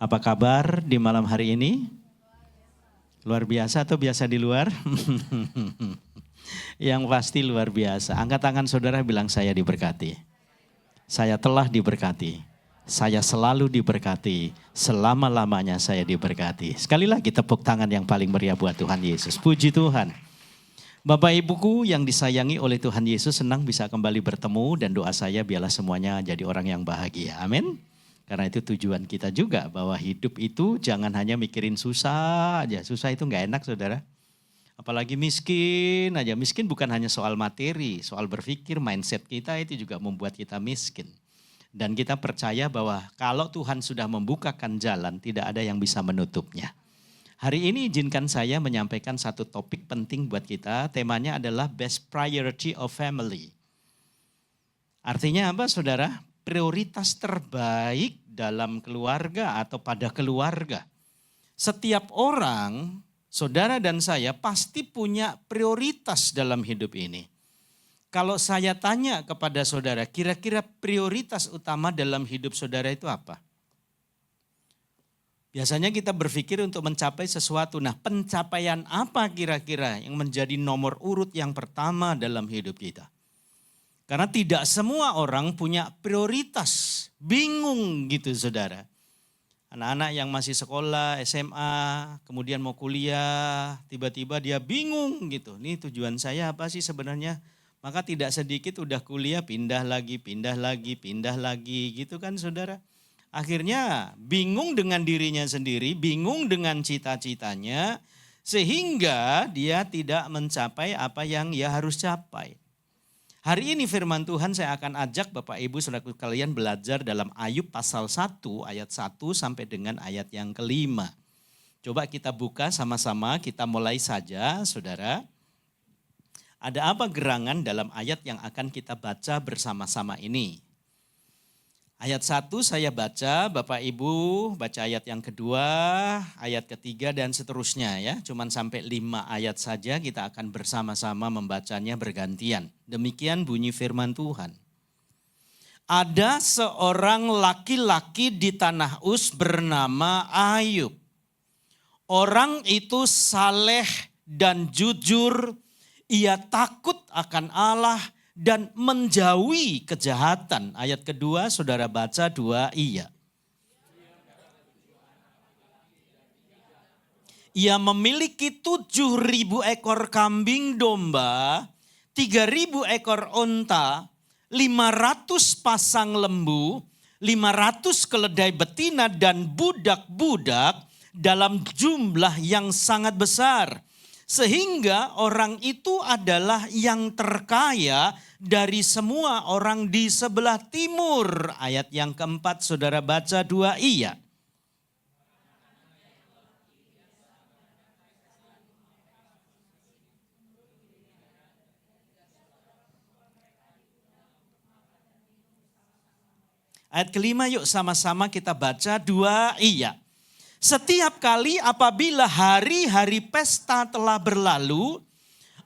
Apa kabar di malam hari ini? Luar biasa atau biasa di luar? Yang pasti luar biasa. Angkat tangan saudara, bilang saya diberkati. Saya telah diberkati. Saya selalu diberkati. Selama-lamanya saya diberkati. Sekali lagi tepuk tangan yang paling meriah buat Tuhan Yesus. Puji Tuhan. Bapak Ibuku yang disayangi oleh Tuhan Yesus, senang bisa kembali bertemu dan doa saya biarlah semuanya jadi orang yang bahagia. Amin. Karena itu tujuan kita juga, bahwa hidup itu jangan hanya mikirin susah aja. Susah itu gak enak saudara. Apalagi miskin aja. Miskin bukan hanya soal materi, soal berpikir, mindset kita itu juga membuat kita miskin. Dan kita percaya bahwa kalau Tuhan sudah membukakan jalan, tidak ada yang bisa menutupnya. Hari ini izinkan saya menyampaikan satu topik penting buat kita. Temanya adalah best priority of family. Artinya apa saudara? Prioritas terbaik dalam keluarga atau pada keluarga. Setiap orang, saudara dan saya pasti punya prioritas dalam hidup ini. Kalau saya tanya kepada saudara, kira-kira prioritas utama dalam hidup saudara itu apa? Biasanya kita berpikir untuk mencapai sesuatu. Nah, pencapaian apa kira-kira yang menjadi nomor urut yang pertama dalam hidup kita? Karena tidak semua orang punya prioritas. Bingung gitu saudara. Anak-anak yang masih sekolah, SMA, kemudian mau kuliah, tiba-tiba dia bingung gitu. Ini tujuan saya apa sih sebenarnya? Maka tidak sedikit udah kuliah pindah lagi gitu kan saudara. Akhirnya bingung dengan dirinya sendiri, bingung dengan cita-citanya. Sehingga dia tidak mencapai apa yang ia harus capai. Hari ini firman Tuhan saya akan ajak Bapak Ibu saudaraku kalian belajar dalam Ayub pasal 1 ayat 1 sampai dengan ayat yang kelima. Coba kita buka sama-sama, kita mulai saja saudara. Ada apa gerangan dalam ayat yang akan kita baca bersama-sama ini? Ayat 1 saya baca, Bapak Ibu baca ayat yang kedua, ayat ketiga dan seterusnya ya. Cuman sampai 5 ayat saja kita akan bersama-sama membacanya bergantian. Demikian bunyi firman Tuhan. Ada seorang laki-laki di tanah Uz bernama Ayub. Orang itu saleh dan jujur, ia takut akan Allah dan menjauhi kejahatan. Ayat kedua saudara baca 2 iya. Ia memiliki 7.000 ekor kambing domba, 3.000 ekor onta, 500 pasang lembu, 500 keledai betina dan budak-budak dalam jumlah yang sangat besar. Sehingga orang itu adalah yang terkaya dari semua orang di sebelah timur. Ayat yang keempat saudara baca 2 iya. Ayat kelima yuk sama-sama kita baca 2 iya. Setiap kali apabila hari-hari pesta telah berlalu,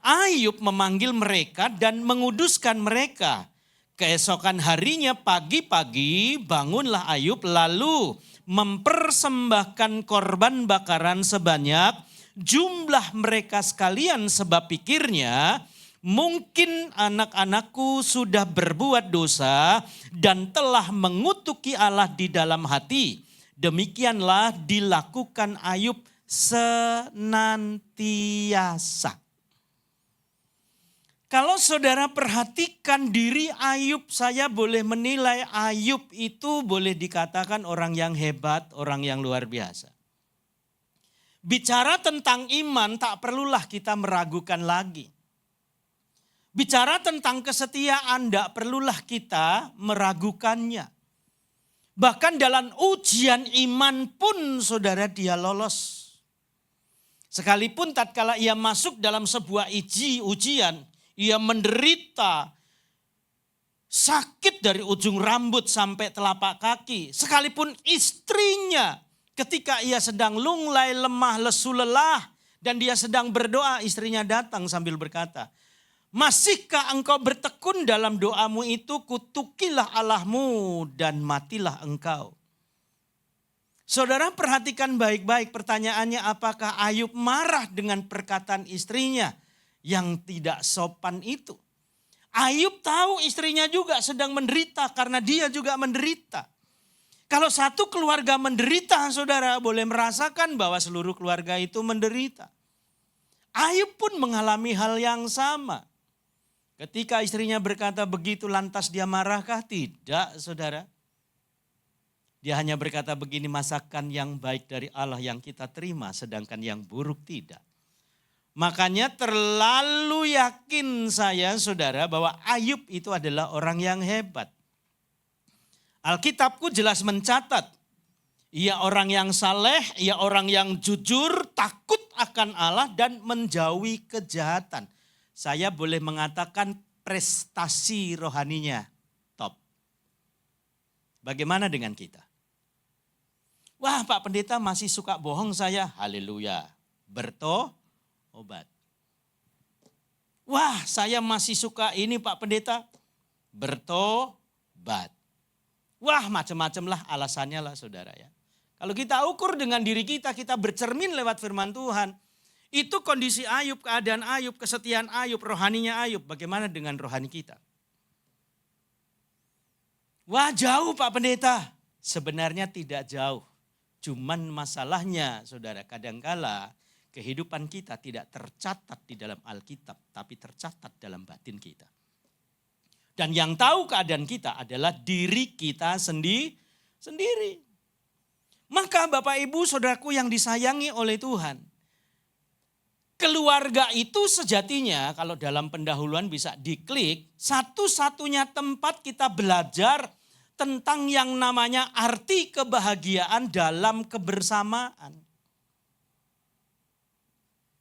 Ayub memanggil mereka dan menguduskan mereka. Keesokan harinya pagi-pagi bangunlah Ayub lalu mempersembahkan korban bakaran sebanyak jumlah mereka sekalian, sebab pikirnya mungkin anak-anakku sudah berbuat dosa dan telah mengutuki Allah di dalam hati. Demikianlah dilakukan Ayub senantiasa. Kalau saudara perhatikan diri Ayub, saya boleh menilai Ayub itu boleh dikatakan orang yang hebat, orang yang luar biasa. Bicara tentang iman tak perlulah kita meragukan lagi. Bicara tentang kesetiaan tak perlulah kita meragukannya. Bahkan dalam ujian iman pun saudara dia lolos. Sekalipun tatkala ia masuk dalam sebuah ujian, ia menderita sakit dari ujung rambut sampai telapak kaki. Sekalipun istrinya ketika ia sedang lunglai, lemah, lesu, lelah dan dia sedang berdoa, istrinya datang sambil berkata, masihkah engkau bertekun dalam doamu itu? Kutukilah Allahmu dan matilah engkau. Saudara perhatikan baik-baik pertanyaannya, apakah Ayub marah dengan perkataan istrinya yang tidak sopan itu? Ayub tahu istrinya juga sedang menderita karena dia juga menderita. Kalau satu keluarga menderita, saudara boleh merasakan bahwa seluruh keluarga itu menderita. Ayub pun mengalami hal yang sama. Ketika istrinya berkata begitu, lantas dia marahkah? Tidak, saudara. Dia hanya berkata begini, masakan yang baik dari Allah yang kita terima, sedangkan yang buruk tidak. Makanya terlalu yakin saya, saudara, bahwa Ayub itu adalah orang yang hebat. Alkitabku jelas mencatat, ia orang yang saleh, ia orang yang jujur, takut akan Allah dan menjauhi kejahatan. Saya boleh mengatakan prestasi rohaninya top. Bagaimana dengan kita? Wah, Pak Pendeta masih suka bohong saya. Haleluya. Bertobat. Wah, saya masih suka ini Pak Pendeta. Bertobat. Wah, macam-macam lah alasannya lah saudara ya. Kalau kita ukur dengan diri kita bercermin lewat firman Tuhan. Itu kondisi Ayub, keadaan Ayub, kesetiaan Ayub, rohaninya Ayub. Bagaimana dengan rohani kita? Wah, jauh Pak Pendeta. Sebenarnya tidak jauh. Cuman masalahnya saudara, kadangkala kehidupan kita tidak tercatat di dalam Alkitab, tapi tercatat dalam batin kita. Dan yang tahu keadaan kita adalah diri kita sendiri. Maka Bapak Ibu saudaraku yang disayangi oleh Tuhan, keluarga itu sejatinya kalau dalam pendahuluan bisa diklik, satu-satunya tempat kita belajar tentang yang namanya arti kebahagiaan dalam kebersamaan.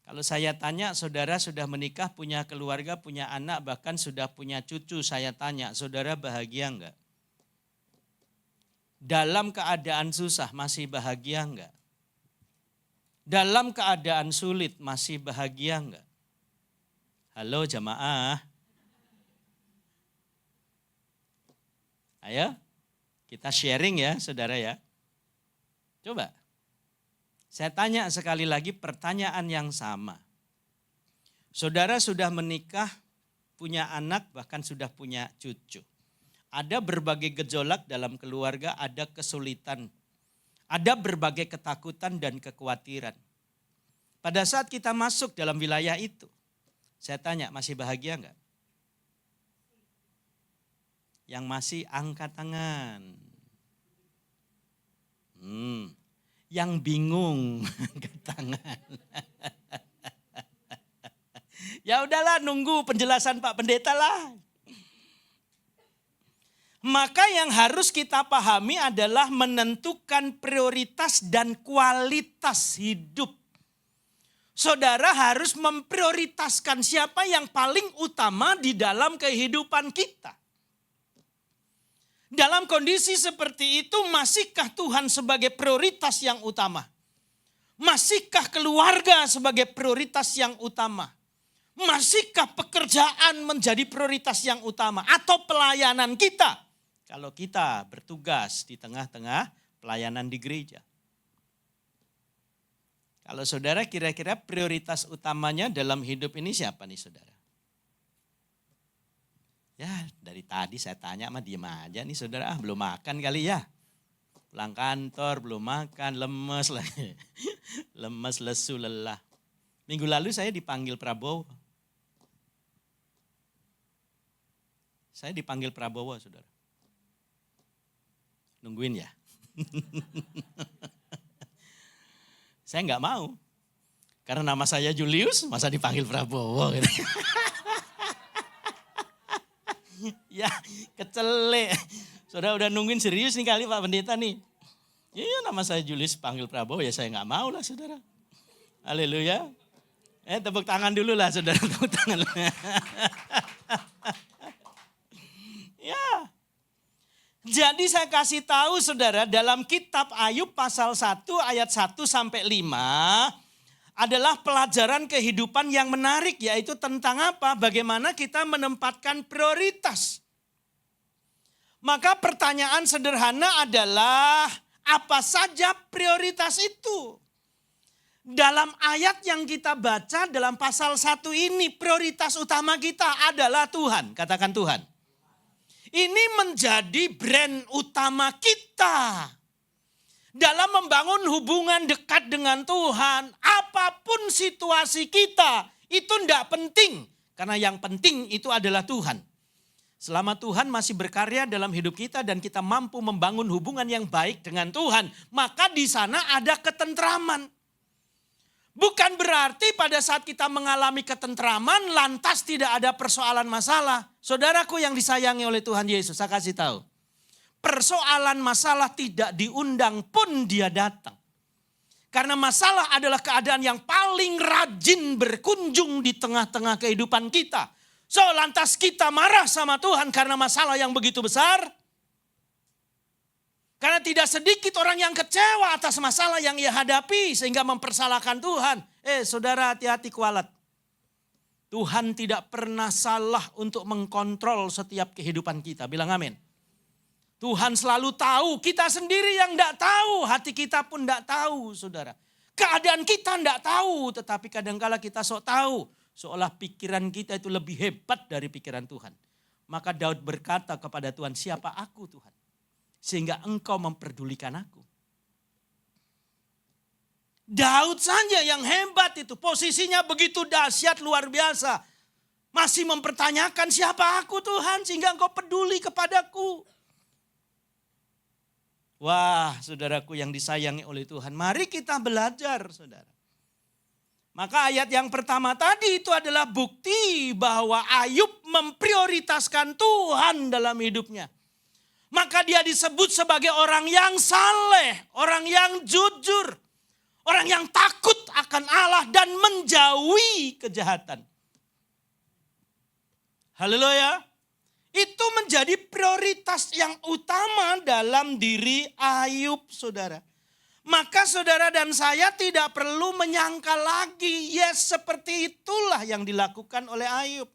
Kalau saya tanya, saudara sudah menikah, punya keluarga, punya anak, bahkan sudah punya cucu, saya tanya, saudara bahagia enggak? Dalam keadaan susah masih bahagia enggak? Dalam keadaan sulit masih bahagia enggak? Halo jamaah. Ayo. Kita sharing ya saudara ya. Coba. Saya tanya sekali lagi pertanyaan yang sama. Saudara sudah menikah, punya anak, bahkan sudah punya cucu. Ada berbagai gejolak dalam keluarga, ada kesulitan. Ada berbagai ketakutan dan kekhawatiran. Pada saat kita masuk dalam wilayah itu, saya tanya masih bahagia enggak? Yang masih angkat tangan. Yang bingung angkat tangan. Ya udahlah nunggu penjelasan Pak Pendeta lah. Maka yang harus kita pahami adalah menentukan prioritas dan kualitas hidup. Saudara harus memprioritaskan siapa yang paling utama di dalam kehidupan kita. Dalam kondisi seperti itu, masihkah Tuhan sebagai prioritas yang utama? Masihkah keluarga sebagai prioritas yang utama? Masihkah pekerjaan menjadi prioritas yang utama? Atau pelayanan kita? Kalau kita bertugas di tengah-tengah pelayanan di gereja. Kalau saudara kira-kira prioritas utamanya dalam hidup ini siapa nih saudara? Ya dari tadi saya tanya mah diem aja nih saudara, belum makan kali ya. Pulang kantor belum makan, lemes lagi. Lemes, lesu, lelah. Minggu lalu saya dipanggil Prabowo. Saya dipanggil Prabowo saudara. Nungguin ya. Saya nggak mau. Karena nama saya Julius, masa dipanggil Prabowo gitu. Ya kecelek. Saudara udah nungguin serius nih kali Pak Pendeta nih. Iya nama saya Julius panggil Prabowo ya saya gak mau lah saudara. Haleluya. Tepuk tangan dulu lah saudara. Tepuk tangan. Ya. Jadi saya kasih tahu saudara dalam kitab Ayub pasal 1 ayat 1 sampai 5. Adalah pelajaran kehidupan yang menarik, yaitu tentang apa? Bagaimana kita menempatkan prioritas. Maka pertanyaan sederhana adalah, Apa saja prioritas itu? Dalam ayat yang kita baca dalam pasal 1 ini, prioritas utama kita adalah Tuhan. Katakan Tuhan. Ini menjadi brand utama kita. Dalam membangun hubungan dekat dengan Tuhan, apapun situasi kita, itu tidak penting. Karena yang penting itu adalah Tuhan. Selama Tuhan masih berkarya dalam hidup kita dan kita mampu membangun hubungan yang baik dengan Tuhan, maka di sana ada ketentraman. Bukan berarti pada saat kita mengalami ketentraman lantas tidak ada persoalan masalah. Saudaraku yang disayangi oleh Tuhan Yesus, saya kasih tahu. Persoalan masalah tidak diundang pun dia datang. Karena masalah adalah keadaan yang paling rajin berkunjung di tengah-tengah kehidupan kita. So lantas kita marah sama Tuhan karena masalah yang begitu besar. Karena tidak sedikit orang yang kecewa atas masalah yang ia hadapi sehingga mempersalahkan Tuhan. Saudara, hati-hati kualat. Tuhan tidak pernah salah untuk mengkontrol setiap kehidupan kita. Bilang amin. Tuhan selalu tahu, kita sendiri yang tidak tahu. Hati kita pun tidak tahu, saudara. Keadaan kita tidak tahu, tetapi kadangkala kita sok tahu. Seolah pikiran kita itu lebih hebat dari pikiran Tuhan. Maka Daud berkata kepada Tuhan, siapa aku Tuhan? Sehingga engkau memperdulikan aku. Daud saja yang hebat itu. Posisinya begitu dahsyat luar biasa. Masih mempertanyakan siapa aku Tuhan sehingga engkau peduli kepadaku. Wah saudaraku yang disayangi oleh Tuhan. Mari kita belajar saudara. Maka ayat yang pertama tadi itu adalah bukti bahwa Ayub memprioritaskan Tuhan dalam hidupnya. Maka dia disebut sebagai orang yang saleh, orang yang jujur, orang yang takut akan Allah dan menjauhi kejahatan. Haleluya. Itu menjadi prioritas yang utama dalam diri Ayub, saudara. Maka saudara dan saya tidak perlu menyangka lagi, yes seperti itulah yang dilakukan oleh Ayub.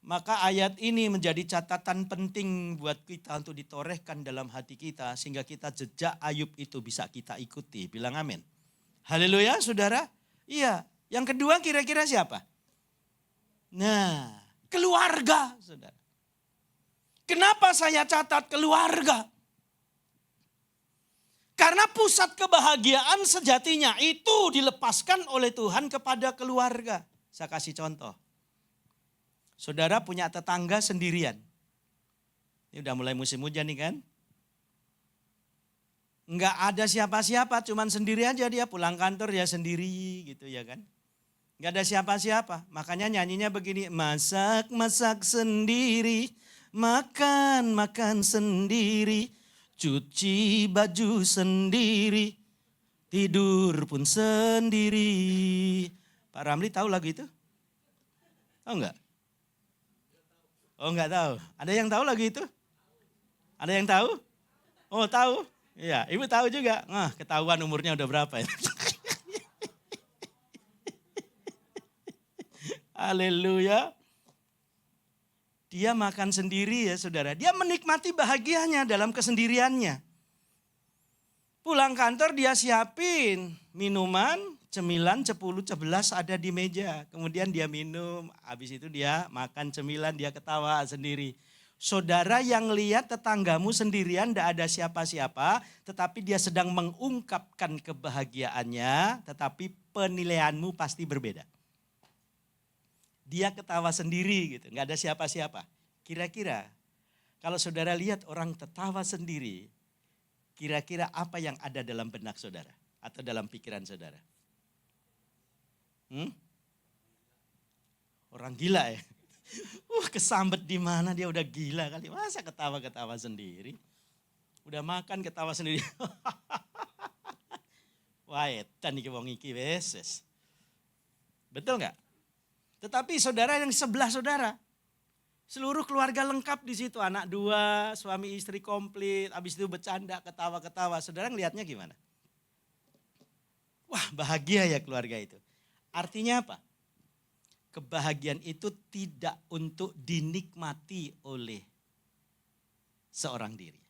Maka ayat ini menjadi catatan penting buat kita untuk ditorehkan dalam hati kita. Sehingga kita jejak Ayub itu bisa kita ikuti. Bilang amin. Haleluya saudara. Iya. Yang kedua kira-kira siapa? Nah keluarga saudara. Kenapa saya catat keluarga? Karena pusat kebahagiaan sejatinya itu dilepaskan oleh Tuhan kepada keluarga. Saya kasih contoh. Saudara punya tetangga sendirian. Ini udah mulai musim hujan nih kan. Enggak ada siapa-siapa, cuman sendiri aja dia pulang kantor ya sendiri gitu ya kan. Enggak ada siapa-siapa. Makanya nyanyinya begini, masak-masak sendiri, makan-makan sendiri, cuci baju sendiri, tidur pun sendiri. Pak Ramli tahu lagu itu? Tahu enggak? Oh enggak tahu. Ada yang tahu lagu itu? Ada yang tahu? Oh tahu? Iya, ibu tahu juga. Nah, ketahuan umurnya udah berapa ya? Haleluya. Dia makan sendiri ya saudara. Dia menikmati bahagianya dalam kesendiriannya. Pulang kantor dia siapin minuman, cemilan 10, 11 ada di meja. Kemudian dia minum, habis itu dia makan cemilan, dia ketawa sendiri. Saudara yang lihat tetanggamu sendirian, tidak ada siapa-siapa, tetapi dia sedang mengungkapkan kebahagiaannya, tetapi penilaianmu pasti berbeda. Dia ketawa sendiri gitu, nggak ada siapa-siapa. Kira-kira kalau saudara lihat orang tertawa sendiri, kira-kira apa yang ada dalam benak saudara atau dalam pikiran saudara? Orang gila ya. Kesambet di mana dia udah gila kali. Masa ketawa-ketawa sendiri. Udah makan ketawa sendiri. Wah etan iki wong iki wes. Betul enggak? Tetapi saudara yang sebelah saudara. Seluruh keluarga lengkap di situ. Anak 2, suami istri komplit. Habis itu bercanda, ketawa-ketawa. Saudara ngelihatnya gimana? Wah bahagia ya keluarga itu. Artinya apa? Kebahagiaan itu tidak untuk dinikmati oleh seorang diri.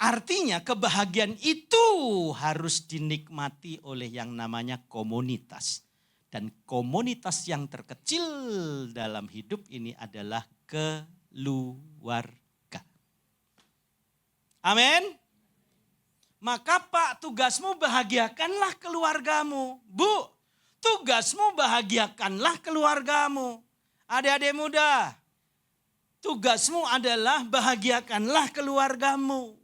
Artinya kebahagiaan itu harus dinikmati oleh yang namanya komunitas. Dan komunitas yang terkecil dalam hidup ini adalah keluarga. Amin. Maka Pak, tugasmu bahagiakanlah keluargamu. Bu, tugasmu bahagiakanlah keluargamu. Adik-adik muda, tugasmu adalah bahagiakanlah keluargamu.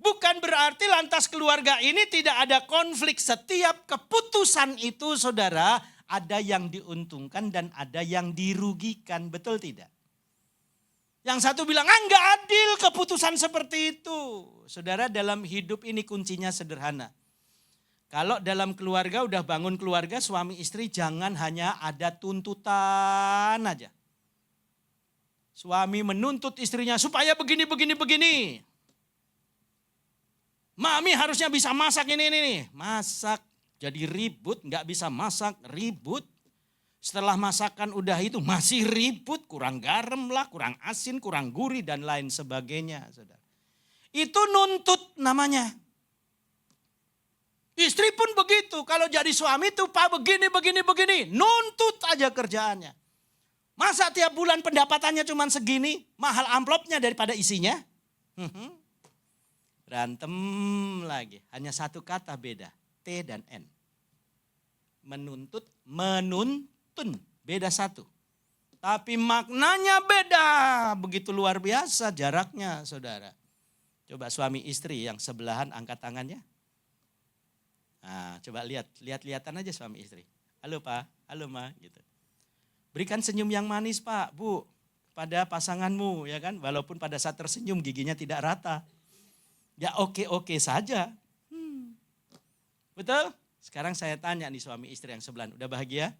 Bukan berarti lantas keluarga ini tidak ada konflik. Setiap keputusan itu saudara, ada yang diuntungkan dan ada yang dirugikan. Betul tidak? Yang satu bilang, enggak adil keputusan seperti itu. Saudara, dalam hidup ini kuncinya sederhana. Kalau dalam keluarga udah bangun keluarga, suami istri jangan hanya ada tuntutan aja. Suami menuntut istrinya supaya begini. Mami harusnya bisa masak ini. Masak jadi ribut, enggak bisa masak ribut. Setelah masakan udah itu masih ribut, kurang garam lah, kurang asin, kurang gurih dan lain sebagainya. Saudara. Itu nuntut namanya. Istri pun begitu, kalau jadi suami tuh Pak begini. Nuntut aja kerjaannya. Masa tiap bulan pendapatannya cuma segini, mahal amplopnya daripada isinya. Berantem lagi, hanya satu kata beda, T dan N. Menuntut, menuntun, beda satu. Tapi maknanya beda, begitu luar biasa jaraknya saudara. Coba suami istri yang sebelahan angkat tangannya. Nah, coba lihat-lihatan aja suami istri. Halo Pak, halo Ma, gitu. Berikan senyum yang manis Pak, Bu, pada pasanganmu ya kan. Walaupun pada saat tersenyum giginya tidak rata. Ya oke saja. Betul? Sekarang saya tanya nih suami istri yang sebelahan, udah bahagia?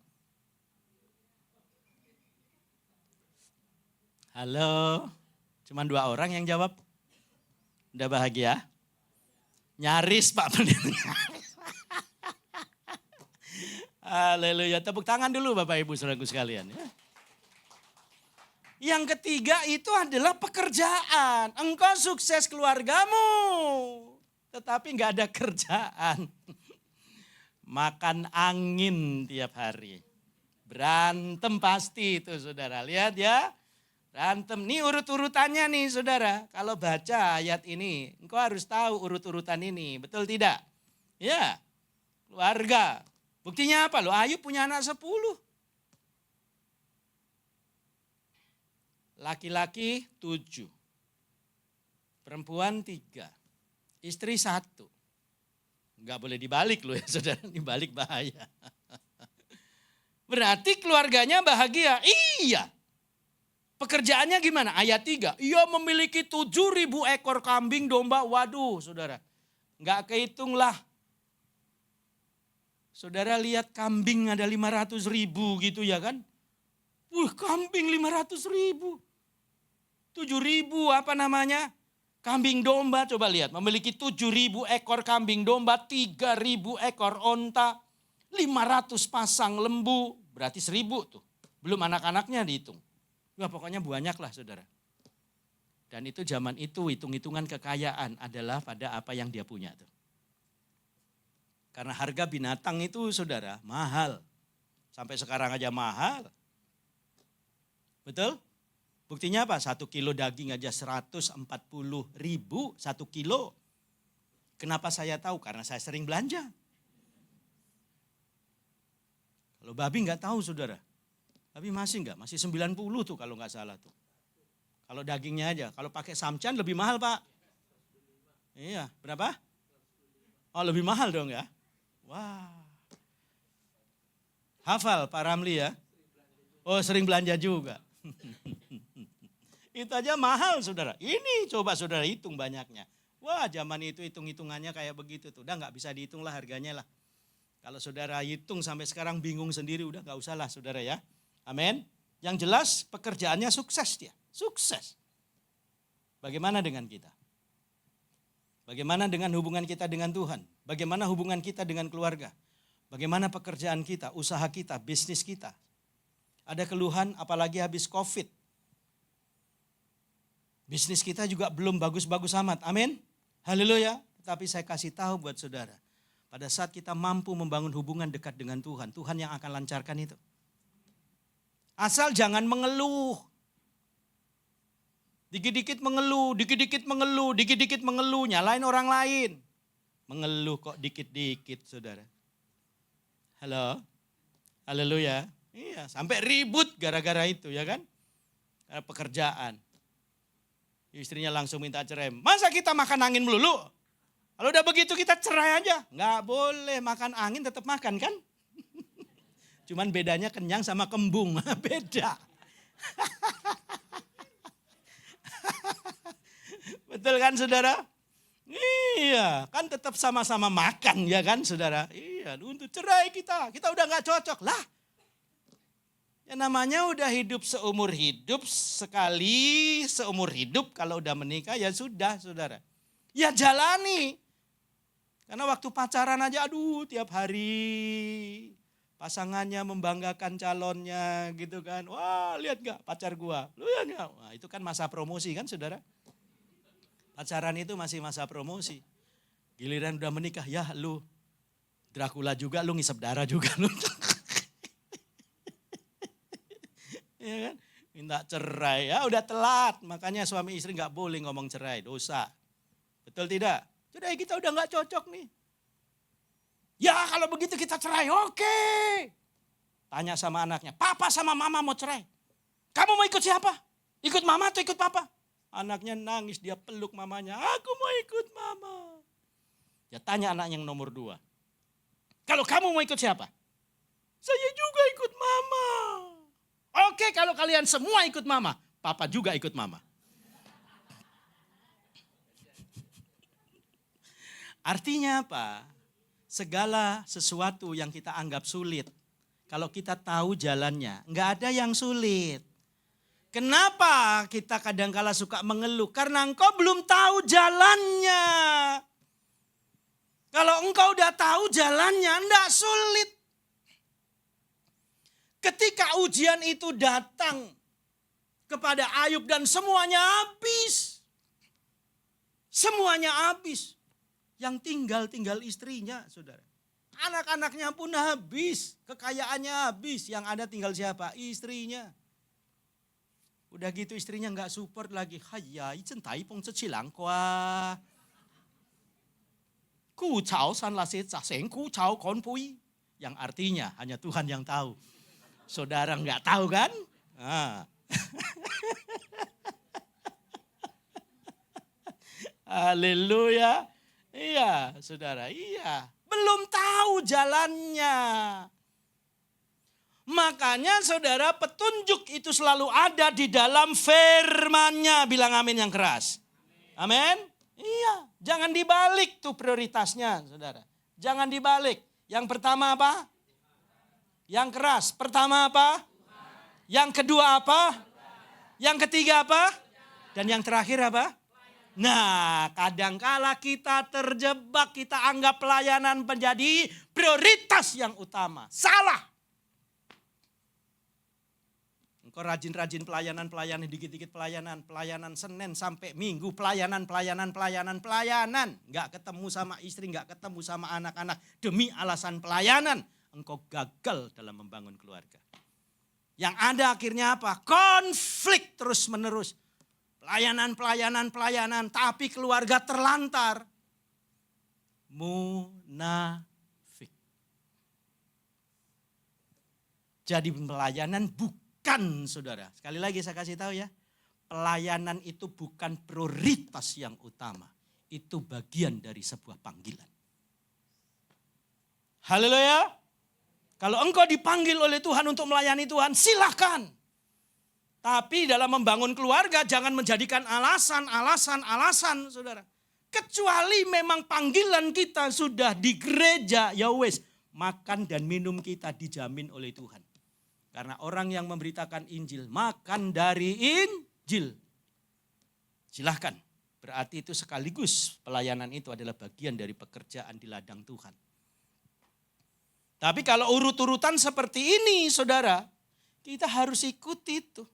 Halo, cuman 2 orang yang jawab. Udah bahagia? Nyaris Pak pendeta. Haleluya, tepuk tangan dulu Bapak Ibu Saudaraku sekalian. Yang ketiga itu adalah pekerjaan. Engkau sukses keluargamu, tetapi gak ada kerjaan. Makan angin tiap hari. Berantem pasti itu saudara, lihat ya. Berantem, nih urut-urutannya nih saudara. Kalau baca ayat ini, engkau harus tahu urut-urutan ini, betul tidak? Ya, keluarga. Buktinya apa? Loh, Ayu punya anak 10. Laki-laki 7. Perempuan 3. Istri 1. Enggak boleh dibalik loh ya saudara, dibalik bahaya. Berarti keluarganya bahagia? Iya. Pekerjaannya gimana? Ayat 3. Ia memiliki 7.000 ekor kambing domba. Waduh saudara. Enggak kehitung lah. Saudara lihat kambing ada 500.000 gitu ya kan. Kambing 500.000. 7.000 apa namanya? Kambing domba coba lihat. Memiliki 7.000 ekor kambing domba. 3.000 ekor onta. 500 pasang lembu. Berarti 1.000 tuh. Belum anak-anaknya dihitung. Wah pokoknya banyak lah saudara. Dan itu zaman itu hitung-hitungan kekayaan adalah pada apa yang dia punya tuh. Karena harga binatang itu saudara mahal. Sampai sekarang aja mahal. Betul? Buktinya apa? 1 kilo daging aja 140.000 1 kilo. Kenapa saya tahu? Karena saya sering belanja. Kalau babi nggak tahu saudara. Tapi masih enggak, masih 90 tuh kalau enggak salah tuh. Kalau dagingnya aja, kalau pakai samcan lebih mahal Pak. Iya, berapa? Oh lebih mahal dong ya. Wah. Hafal Pak Ramli ya. Oh sering belanja juga. Itu aja mahal saudara. Ini coba saudara hitung banyaknya. Wah zaman itu hitung-hitungannya kayak begitu tuh. Udah gak bisa dihitung lah harganya lah. Kalau saudara hitung sampai sekarang bingung sendiri udah gak usah lah saudara ya. Amin. Yang jelas pekerjaannya sukses dia. Sukses. Bagaimana dengan kita? Bagaimana dengan hubungan kita dengan Tuhan? Bagaimana hubungan kita dengan keluarga? Bagaimana pekerjaan kita, usaha kita, bisnis kita? Ada keluhan apalagi habis COVID. Bisnis kita juga belum bagus-bagus amat. Amin. Haleluya. Tapi saya kasih tahu buat saudara. Pada saat kita mampu membangun hubungan dekat dengan Tuhan, Tuhan yang akan lancarkan itu. Asal jangan mengeluh. Dikit-dikit mengeluh, dikit-dikit mengeluh, dikit-dikit mengeluh, nyalain orang lain. Mengeluh kok dikit-dikit, saudara. Halo? Haleluya. Iya, sampai ribut gara-gara itu, ya kan? Karena pekerjaan. Istrinya langsung minta cerai. Masa kita makan angin melulu? Kalau udah begitu kita cerai aja. Nggak boleh, makan angin tetap makan kan? Cuman bedanya kenyang sama kembung, beda. Betul kan saudara? Iya, kan tetap sama-sama makan ya kan saudara? Iya, untuk cerai kita udah nggak cocok lah. Ya namanya udah hidup seumur hidup, sekali seumur hidup kalau udah menikah ya sudah saudara. Ya jalani. Karena waktu pacaran aja aduh tiap hari pasangannya membanggakan calonnya gitu kan. Wah lihat gak pacar gua. Lihat gak? Wah, itu kan masa promosi kan saudara. Pacaran itu masih masa promosi. Giliran udah menikah ya lu Dracula juga lu ngisep darah juga lu. Ya kan? Minta cerai ya udah telat. Makanya suami istri gak boleh ngomong cerai, dosa. Betul tidak? Sudah kita udah gak cocok nih. Ya kalau begitu kita cerai, oke. Tanya sama anaknya, papa sama mama mau cerai. Kamu mau ikut siapa? Ikut mama atau ikut papa? Anaknya nangis, dia peluk mamanya, aku mau ikut mama. Ya tanya anak yang nomor 2. Kalau kamu mau ikut siapa? Saya juga ikut mama. Oke kalau kalian semua ikut mama, papa juga ikut mama. Artinya apa? Segala sesuatu yang kita anggap sulit, kalau kita tahu jalannya, enggak ada yang sulit. Kenapa kita kadangkala suka mengeluh? Karena engkau belum tahu jalannya. Kalau engkau udah tahu jalannya, enggak sulit. Ketika ujian itu datang kepada Ayub dan semuanya habis. Semuanya habis. Yang tinggal istrinya, saudara. Anak-anaknya pun habis, kekayaannya habis. Yang ada tinggal siapa? Istrinya. Udah gitu istrinya nggak support lagi. Haya, icentai pong cecilang kwa. Ku cao san la se seng ku cao kon pui. Yang artinya hanya Tuhan yang tahu. Saudara nggak tahu kan? Ah. Haleluya. Iya, saudara, iya. Belum tahu jalannya. Makanya saudara, petunjuk itu selalu ada di dalam firman-Nya. Bilang amin yang keras. Amin. Iya, jangan dibalik tuh prioritasnya, saudara. Jangan dibalik. Yang pertama apa? Yang keras. Pertama apa? Yang kedua apa? Yang ketiga apa? Dan yang terakhir apa? Nah, kadangkala kita terjebak, kita anggap pelayanan menjadi prioritas yang utama. Salah. Engkau rajin-rajin pelayanan, dikit-dikit pelayanan Senin sampai Minggu, pelayanan. Enggak ketemu sama istri, enggak ketemu sama anak-anak. Demi alasan pelayanan, engkau gagal dalam membangun keluarga. Yang ada akhirnya apa? Konflik terus-menerus. Pelayanan, tapi keluarga terlantar. Munafik. Jadi pelayanan bukan, saudara. Sekali lagi saya kasih tahu ya. Pelayanan itu bukan prioritas yang utama. Itu bagian dari sebuah panggilan. Haleluya. Kalau engkau dipanggil oleh Tuhan untuk melayani Tuhan, silakan. Tapi dalam membangun keluarga jangan menjadikan alasan, saudara. Kecuali memang panggilan kita sudah di gereja, ya wes, makan dan minum kita dijamin oleh Tuhan. Karena orang yang memberitakan Injil, makan dari Injil. Silahkan, berarti itu sekaligus pelayanan itu adalah bagian dari pekerjaan di ladang Tuhan. Tapi kalau urut-urutan seperti ini, saudara, kita harus ikuti itu.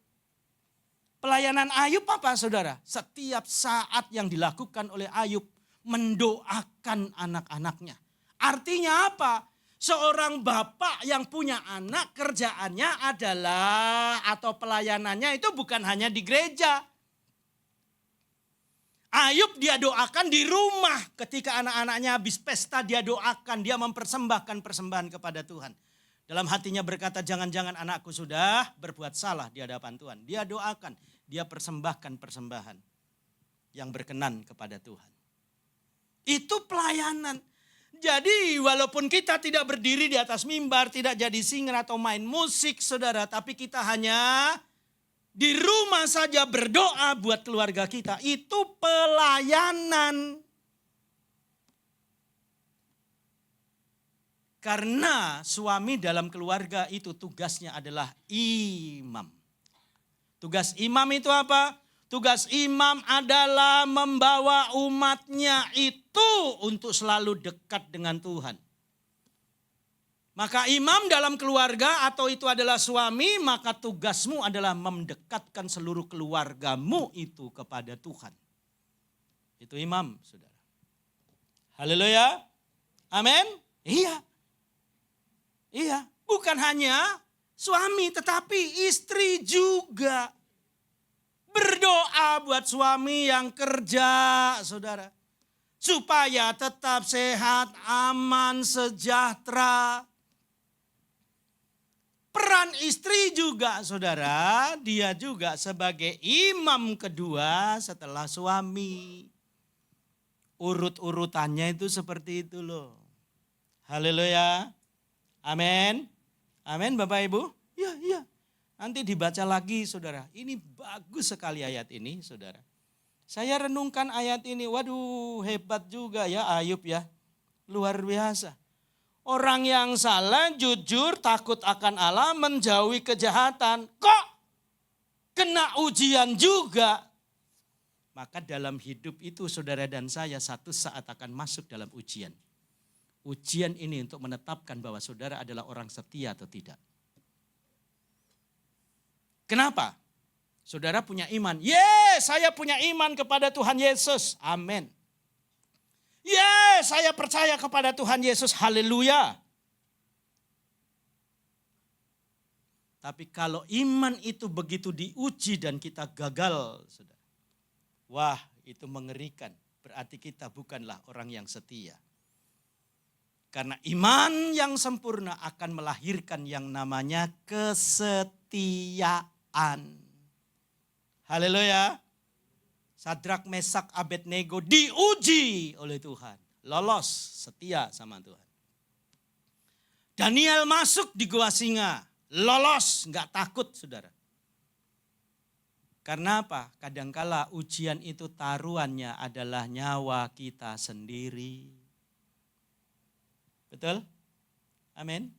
Pelayanan Ayub apa saudara? Setiap saat yang dilakukan oleh Ayub mendoakan anak-anaknya. Artinya apa? Seorang bapak yang punya anak kerjaannya adalah atau pelayanannya itu bukan hanya di gereja. Ayub dia doakan di rumah ketika anak-anaknya habis pesta dia doakan, dia mempersembahkan persembahan kepada Tuhan. Dalam hatinya berkata jangan-jangan anakku sudah berbuat salah di hadapan Tuhan. Dia doakan, dia persembahkan persembahan yang berkenan kepada Tuhan. Itu pelayanan. Jadi walaupun kita tidak berdiri di atas mimbar, tidak jadi singer atau main musik saudara. Tapi kita hanya di rumah saja berdoa buat keluarga kita. Itu pelayanan. Karena suami dalam keluarga itu tugasnya adalah imam. Tugas imam itu apa? Tugas imam adalah membawa umatnya itu untuk selalu dekat dengan Tuhan. Maka imam dalam keluarga atau itu adalah suami, maka tugasmu adalah mendekatkan seluruh keluargamu itu kepada Tuhan. Itu imam, saudara. Haleluya. Amin. Iya. Iya, bukan hanya suami tetapi istri juga. Berdoa buat suami yang kerja, saudara. Supaya tetap sehat, aman, sejahtera. Peran istri juga, saudara. Dia juga sebagai imam kedua setelah suami. Urut-urutannya itu seperti itu loh. Haleluya. Amin. Amin Bapak Ibu. Ya. Nanti dibaca lagi saudara. Ini bagus sekali ayat ini saudara. Saya renungkan ayat ini. Waduh hebat juga ya Ayub ya. Luar biasa. Orang yang salah, jujur, takut akan Allah, menjauhi kejahatan. Kok kena ujian juga? Maka dalam hidup itu saudara dan saya satu saat akan masuk dalam ujian. Ujian ini untuk menetapkan bahwa saudara adalah orang setia atau tidak. Kenapa? Saudara punya iman. Saya punya iman kepada Tuhan Yesus. Amin. Saya percaya kepada Tuhan Yesus. Haleluya. Tapi kalau iman itu begitu diuji dan kita gagal, saudara. Wah, itu mengerikan. Berarti kita bukanlah orang yang setia. Karena iman yang sempurna akan melahirkan yang namanya kesetiaan. Haleluya. Sadrak, Mesak, Abednego diuji oleh Tuhan. Lolos, setia sama Tuhan. Daniel masuk di gua singa. Lolos, enggak takut saudara. Karena apa? Kadangkala ujian itu taruhannya adalah nyawa kita sendiri. Betul? Amin.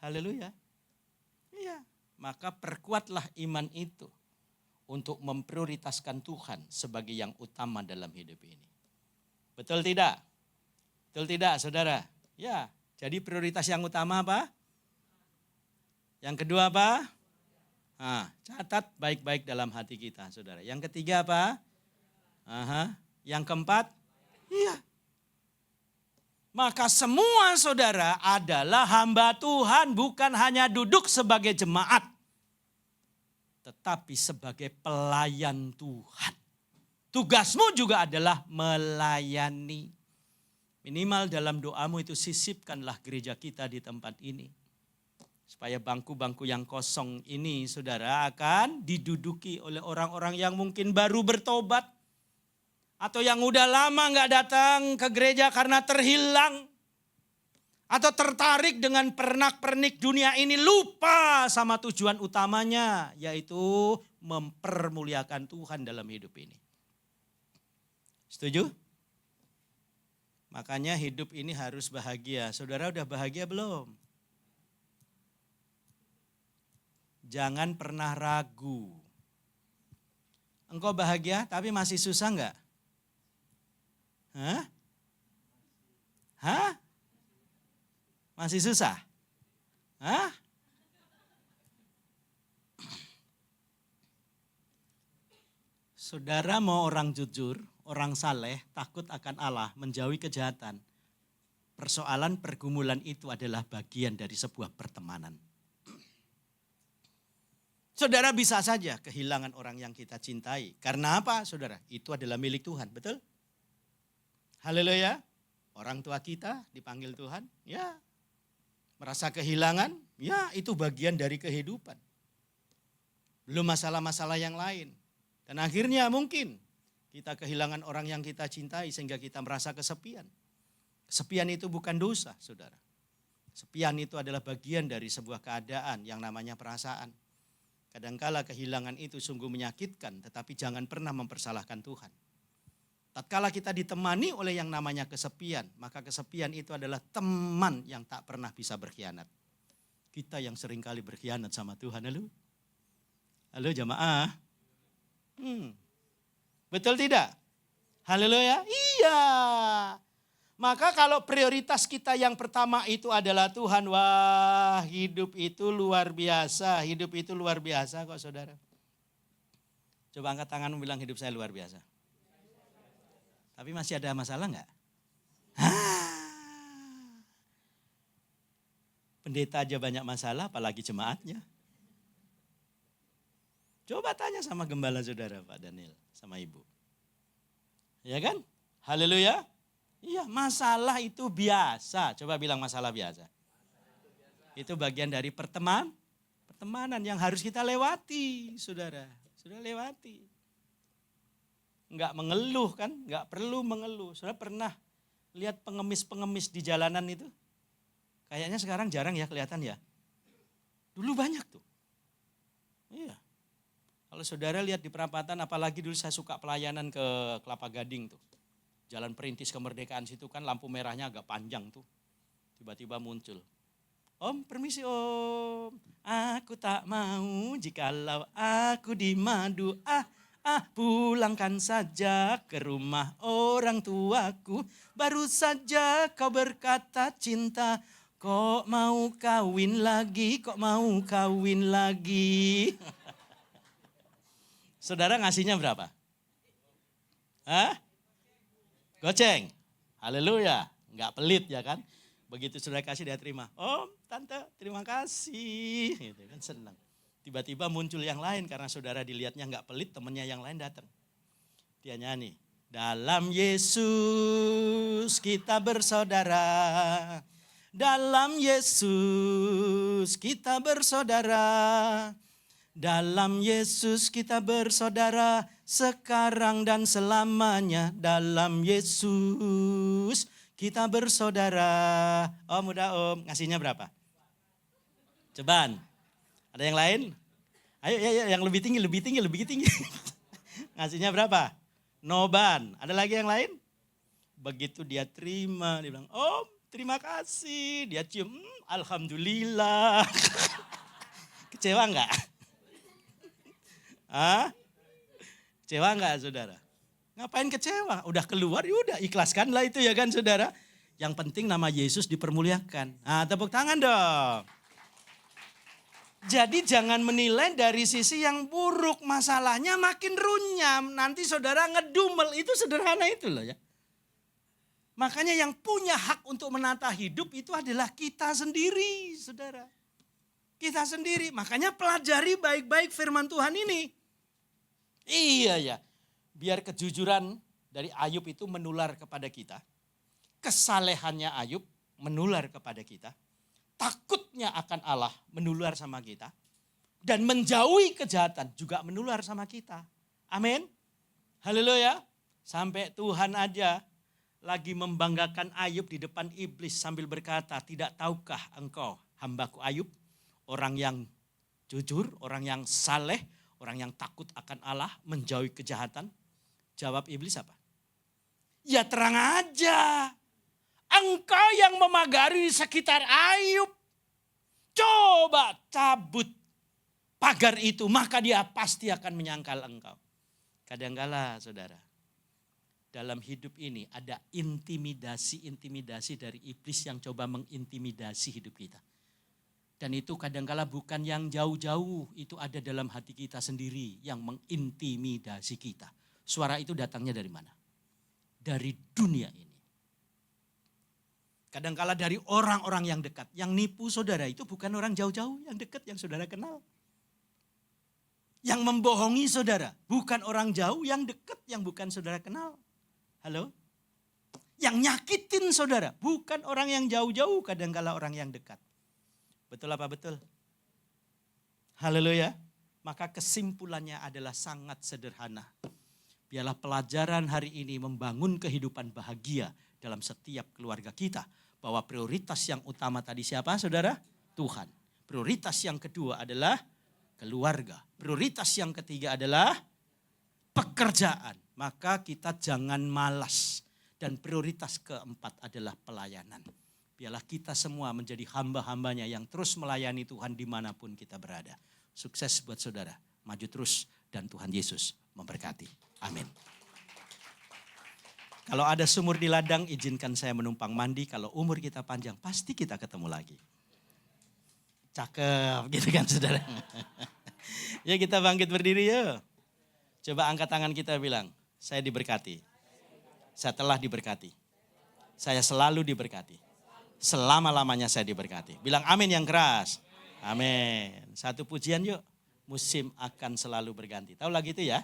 Haleluya. Iya. Maka perkuatlah iman itu untuk memprioritaskan Tuhan sebagai yang utama dalam hidup ini. Betul tidak? Betul tidak saudara? Ya. Jadi prioritas yang utama apa? Yang kedua apa? Catat baik-baik dalam hati kita saudara. Yang ketiga apa? Yang keempat? Iya. Maka semua saudara adalah hamba Tuhan, bukan hanya duduk sebagai jemaat. Tetapi sebagai pelayan Tuhan. Tugasmu juga adalah melayani. Minimal dalam doamu itu sisipkanlah gereja kita di tempat ini. Supaya bangku-bangku yang kosong ini saudara akan diduduki oleh orang-orang yang mungkin baru bertobat. Atau yang udah lama gak datang ke gereja karena terhilang. Atau tertarik dengan pernak-pernik dunia ini, lupa sama tujuan utamanya. Yaitu mempermuliakan Tuhan dalam hidup ini. Setuju? Makanya hidup ini harus bahagia. Saudara udah bahagia belum? Jangan pernah ragu. Engkau bahagia tapi masih susah enggak? Hah? Masih susah? Saudara mau orang jujur, orang saleh, takut akan Allah, menjauhi kejahatan. Persoalan pergumulan itu adalah bagian dari sebuah pertemanan. Saudara bisa saja kehilangan orang yang kita cintai. Karena apa saudara? Itu adalah milik Tuhan, betul? Haleluya. Orang tua kita dipanggil Tuhan, ya. Merasa kehilangan, ya itu bagian dari kehidupan. Belum masalah-masalah yang lain. Dan akhirnya mungkin kita kehilangan orang yang kita cintai sehingga kita merasa kesepian. Kesepian itu bukan dosa, saudara. Kesepian itu adalah bagian dari sebuah keadaan yang namanya perasaan. Kadangkala kehilangan itu sungguh menyakitkan, tetapi jangan pernah mempersalahkan Tuhan. Tatkala kita ditemani oleh yang namanya kesepian, maka kesepian itu adalah teman yang tak pernah bisa berkhianat. Kita yang seringkali berkhianat sama Tuhan, halo? Halo jamaah? Betul tidak? Haleluya? Iya. Maka kalau prioritas kita yang pertama itu adalah Tuhan, wah hidup itu luar biasa. Hidup itu luar biasa kok saudara. Coba angkat tanganmu bilang hidup saya luar biasa. Tapi masih ada masalah enggak? Pendeta aja banyak masalah apalagi jemaatnya. Coba tanya sama gembala saudara Pak Daniel sama Ibu. Ya kan? Haleluya. Iya, masalah itu biasa. Coba bilang masalah biasa. Itu bagian dari pertemanan yang harus kita lewati, saudara. Sudah lewati. Enggak mengeluh kan, enggak perlu mengeluh. Saudara pernah lihat pengemis-pengemis di jalanan itu? Kayaknya sekarang jarang ya kelihatan ya. Dulu banyak tuh. Iya. Kalau saudara lihat di perapatan, apalagi dulu saya suka pelayanan ke Kelapa Gading tuh. Jalan Perintis Kemerdekaan situ kan lampu merahnya agak panjang tuh. Tiba-tiba muncul. Om, permisi om. Aku tak mau jikalau aku dimadu. Pulangkan saja ke rumah orang tuaku. Baru saja kau berkata cinta. Kok mau kawin lagi, kok mau kawin lagi. Saudara ngasihnya berapa? Hah? Goceng, haleluya, enggak pelit ya kan. Begitu saudara kasih dia terima, om, tante terima kasih, gitu kan senang. Tiba-tiba muncul yang lain karena saudara dilihatnya enggak pelit, temannya yang lain datang. Dia nyanyi, dalam Yesus kita bersaudara, dalam Yesus kita bersaudara. Dalam Yesus kita bersaudara sekarang dan selamanya. Dalam Yesus kita bersaudara. Om udah om, ngasihnya berapa? Cobaan. Ada yang lain? Ayo yang lebih tinggi. Ngasihnya berapa? Noban. Ada lagi yang lain? Begitu dia terima, dia bilang, om terima kasih. Dia cium, alhamdulillah. Kecewa enggak? Kecewa enggak saudara? Ngapain kecewa? Udah keluar, yaudah ikhlaskanlah itu ya kan saudara. Yang penting nama Yesus dipermuliakan. Tepuk tangan dong. Jadi jangan menilai dari sisi yang buruk. Masalahnya makin runyam. Nanti saudara ngedumel, itu sederhana itu loh ya. Makanya yang punya hak untuk menata hidup itu adalah kita sendiri saudara. Kita sendiri, makanya pelajari baik-baik firman Tuhan ini. Iya ya, biar kejujuran dari Ayub itu menular kepada kita. Kesalehannya Ayub menular kepada kita. Takutnya akan Allah menular sama kita. Dan menjauhi kejahatan juga menular sama kita. Amin. Haleluya. Sampai Tuhan aja lagi membanggakan Ayub di depan iblis sambil berkata, tidak tahukah engkau hambaku Ayub? Orang yang jujur, orang yang saleh, orang yang takut akan Allah, menjauhi kejahatan. Jawab iblis apa? Ya terang aja. Engkau yang memagari sekitar Ayub. Coba cabut pagar itu, maka dia pasti akan menyangkal engkau. Kadangkala saudara, dalam hidup ini ada intimidasi dari iblis yang coba mengintimidasi hidup kita. Dan itu kadangkala bukan yang jauh-jauh, itu ada dalam hati kita sendiri yang mengintimidasi kita. Suara itu datangnya dari mana? dari dunia ini. Kadangkala dari orang-orang yang dekat. Yang nipu saudara itu bukan orang jauh-jauh, yang dekat, yang saudara kenal. Yang membohongi saudara bukan orang jauh, yang dekat, yang bukan saudara kenal. Halo? Yang nyakitin saudara bukan orang yang jauh-jauh, kadangkala orang yang dekat. Betul apa betul? Haleluya. Maka kesimpulannya adalah sangat sederhana. Biarlah pelajaran hari ini membangun kehidupan bahagia dalam setiap keluarga kita. Bahwa prioritas yang utama tadi siapa saudara? Tuhan. Prioritas yang kedua adalah keluarga. Prioritas yang ketiga adalah pekerjaan. Maka kita jangan malas. Dan prioritas keempat adalah pelayanan. Biarlah kita semua menjadi hamba-hambanya yang terus melayani Tuhan dimanapun kita berada. Sukses buat saudara. Maju terus dan Tuhan Yesus memberkati. Amin. Kalau ada sumur di ladang, izinkan saya menumpang mandi. Kalau umur kita panjang, pasti kita ketemu lagi. Cakep gitu kan saudara. Ya kita bangkit berdiri yuk. Coba angkat tangan kita bilang, saya diberkati. Saya telah diberkati. Saya selalu diberkati. Selama-lamanya saya diberkati. Bilang amin yang keras. Amin. Satu pujian yuk. Musim akan selalu berganti. Tahu lagu itu ya?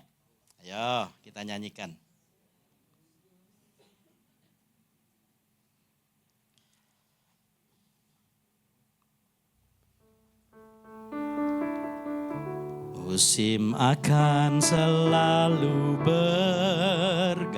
Ayo kita nyanyikan. Musim akan selalu berganti.